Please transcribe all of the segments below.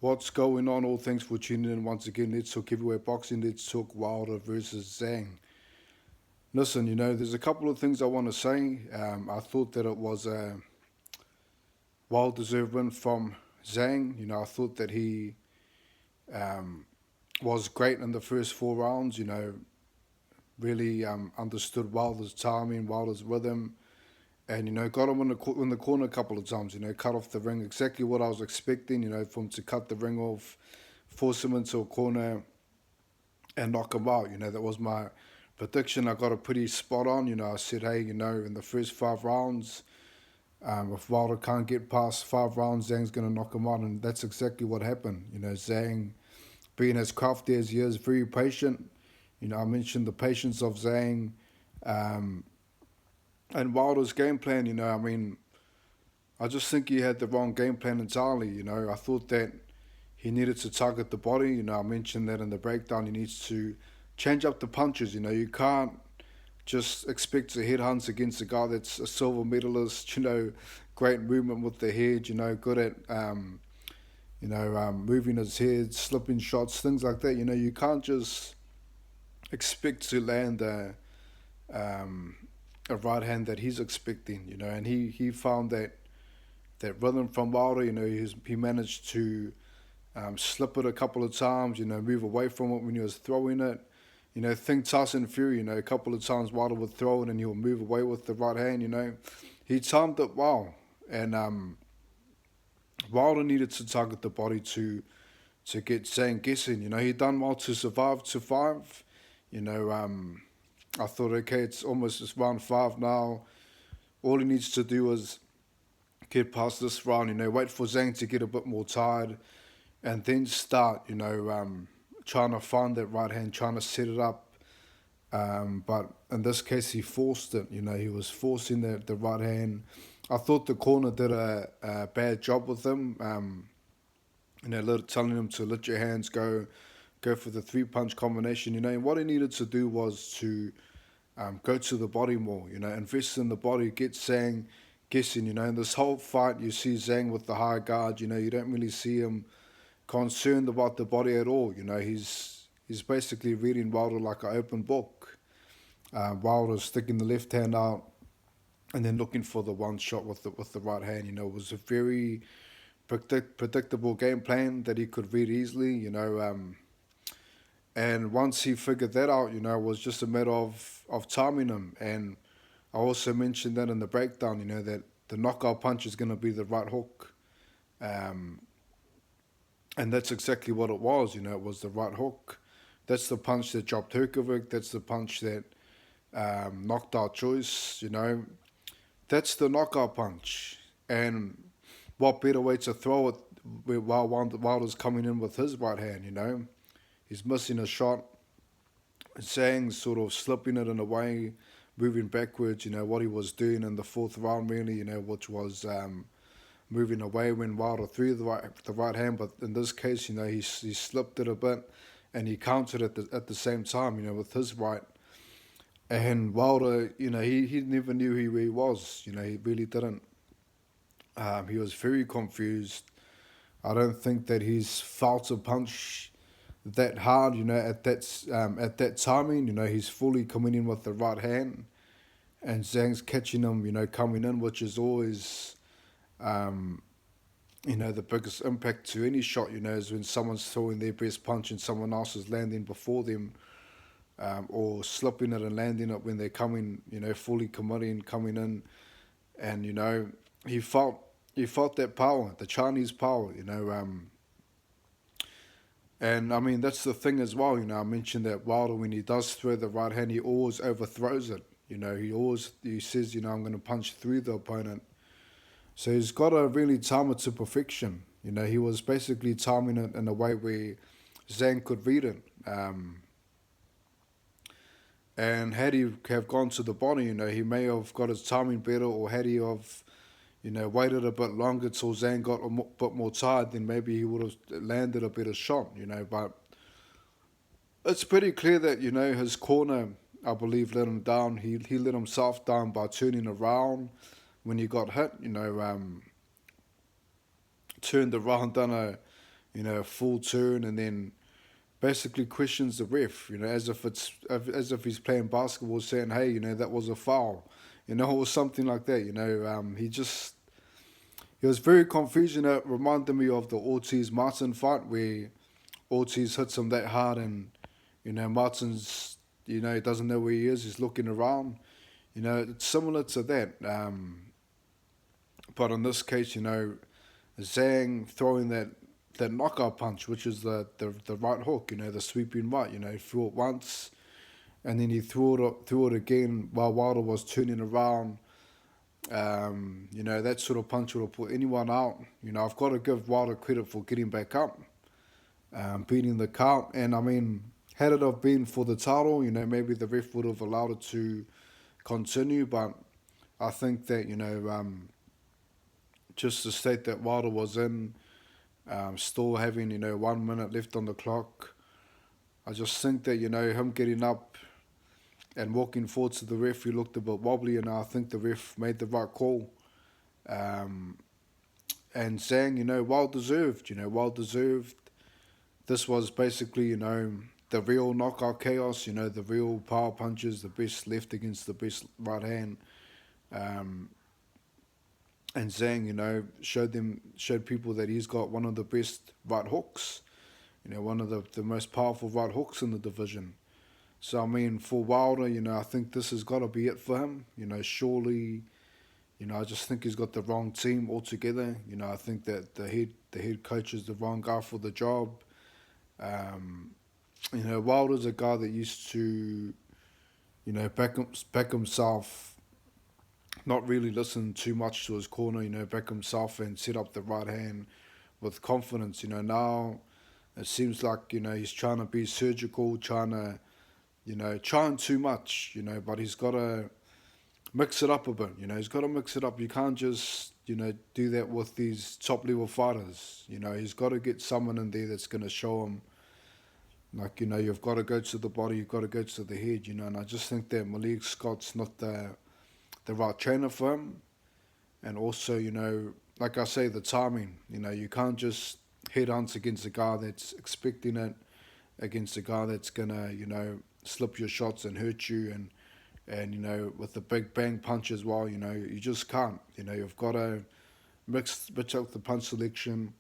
What's going on? All thanks for tuning in once again. Let's talk heavyweight boxing. Let's talk Wilder versus Zhang. Listen, there's a couple of things I want to say. I thought that it was a well-deserved win from Zhang. I thought that he um, was great in the first 4 rounds. Really understood Wilder's timing, Wilder's rhythm, and got him in the corner a couple of times. Cut off the ring, exactly what I was expecting. For him to cut the ring off, force him into a corner, and knock him out. That was my prediction. I got it pretty spot on. I said, hey, in the first 5 rounds, if Wilder can't get past 5 rounds, Zhang's gonna knock him out, and that's exactly what happened. Zhang, being as crafty as he is, very patient. I mentioned the patience of Zhang. Um, and Wilder's game plan, I just think he had the wrong game plan entirely. I thought that he needed to target the body. I mentioned that in the breakdown. He needs to change up the punches. You can't just expect to headhunt against a guy that's a silver medalist. Great movement with the head. Good at moving his head, slipping shots, things like that. You can't just expect to land um, a right hand that he's expecting. And he found that rhythm from Wilder. He managed to slip it a couple of times. Move away from it when he was throwing it. Think Tyson Fury. A couple of times Wilder would throw it and he'll move away with the right hand. He timed it well, and Wilder needed to target the body to get Zhang guessing. He done well to survive to 5. I thought, okay, it's almost just round 5 now. All he needs to do is get past this round. Wait for Zhang to get a bit more tired, and then start. Trying to find that right hand, trying to set it up. But in this case, he forced it. He was forcing the right hand. I thought the corner did a bad job with him. Telling him to let your hands go for the 3-punch combination. And what he needed to do was to go to the body more. Invest in the body, get Zhang guessing. In this whole fight, you see Zhang with the high guard. You don't really see him concerned about the body at all. He's basically reading Wilder like an open book. Wilder's sticking the left hand out and then looking for the one shot with the right hand. It was a very predictable game plan that he could read easily. And once he figured that out, it was just a matter of timing him. And I also mentioned that in the breakdown, that the knockout punch is going to be the right hook. And that's exactly what it was. It was the right hook. That's the punch that dropped Herkovic. That's the punch that knocked out Joyce. That's the knockout punch. And what better way to throw it while Wilder's coming in with his right hand. He's missing a shot. Zhang's sort of slipping it in a way, moving backwards. What he was doing in the 4th round, really. Which was moving away when Wilder threw the right hand. But in this case, he slipped it a bit, and he countered at the same time. With his right. And Wilder, he never knew who he was. He really didn't. He was very confused. I don't think that he's felt a punch that hard, at that timing. He's fully coming in with the right hand, and Zhang's catching him, coming in, which is always, the biggest impact to any shot, is when someone's throwing their best punch and someone else is landing before them, or slipping it and landing it when they're coming, fully committing, coming in, and he felt that power, the Chinese power. And I mean, that's the thing as well. I mentioned that Wilder, when he does throw the right hand, he always overthrows it. He says, I'm going to punch through the opponent. So he's got to really time it to perfection. He was basically timing it in a way where Zhang could read it. And had he have gone to the body, he may have got his timing better, or had he have, waited a bit longer till Zhang got a bit more tired, then maybe he would have landed a better shot, But it's pretty clear that, his corner, I believe, let him down. He let himself down by turning around when he got hit, turned around, done a full turn, and then basically questions the ref, as if he's playing basketball, saying, "Hey, that was a foul," or something like that. He was very confusing. It reminded me of the Ortiz Martin fight where Ortiz hits him that hard, and Martin's he doesn't know where he is. He's looking around. It's similar to that. But in this case, Zhang throwing that knockout punch, which is the right hook, the sweeping right. He threw it once, and then he threw it again while Wilder was turning around. That sort of punch would have put anyone out. I've got to give Wilder credit for getting back up, beating the count, and I mean, had it have been for the title, maybe the ref would have allowed it to continue, but I think that just to state that Wilder was in, still having 1 minute left on the clock. I just think that him getting up and walking forward to the ref, he looked a bit wobbly, and I think the ref made the right call. And Zhang, well deserved. Well deserved. This was basically the real knockout chaos. The real power punches, the best left against the best right hand. And Zhang, showed people that he's got one of the best right hooks. One of the most powerful right hooks in the division. So I mean, for Wilder, I think this has got to be it for him. Surely, I just think he's got the wrong team altogether. I think that the head coach is the wrong guy for the job. Wilder's a guy that used to, back himself, not really listen too much to his corner. Back himself and set up the right hand with confidence. Now it seems like he's trying to be surgical, trying too much, but he's got to mix it up a bit, he's got to mix it up. You can't just, do that with these top level fighters, he's got to get someone in there that's going to show him, like, you've got to go to the body, you've got to go to the head, and I just think that Malik Scott's not the right trainer for him. And also, like I say, the timing, you can't just headhunt against a guy that's expecting it, against a guy that's going to, slip your shots and hurt you, and with the big bang punch as well, you just can't. You've got to mix up the punch selection,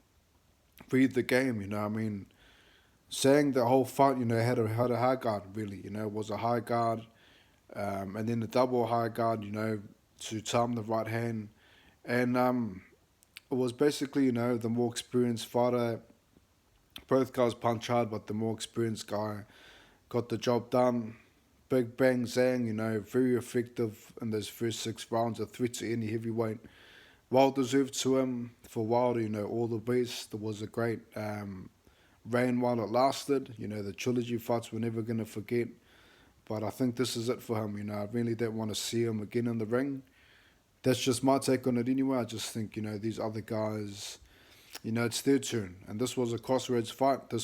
read the game. I mean, saying the whole fight, had a high guard really. It was a high guard, and then the double high guard, to time the right hand, and it was basically the more experienced fighter. Both guys punch hard, but the more experienced guy got the job done. Big bang Zhang, very effective in those first 6 rounds, a threat to any heavyweight. Well deserved to him. For Wilder, all the best. It was a great reign while it lasted. The trilogy fights we're never going to forget. But I think this is it for him. I really don't want to see him again in the ring. That's just my take on it anyway. I just think, these other guys, it's their turn. And this was a crossroads fight. This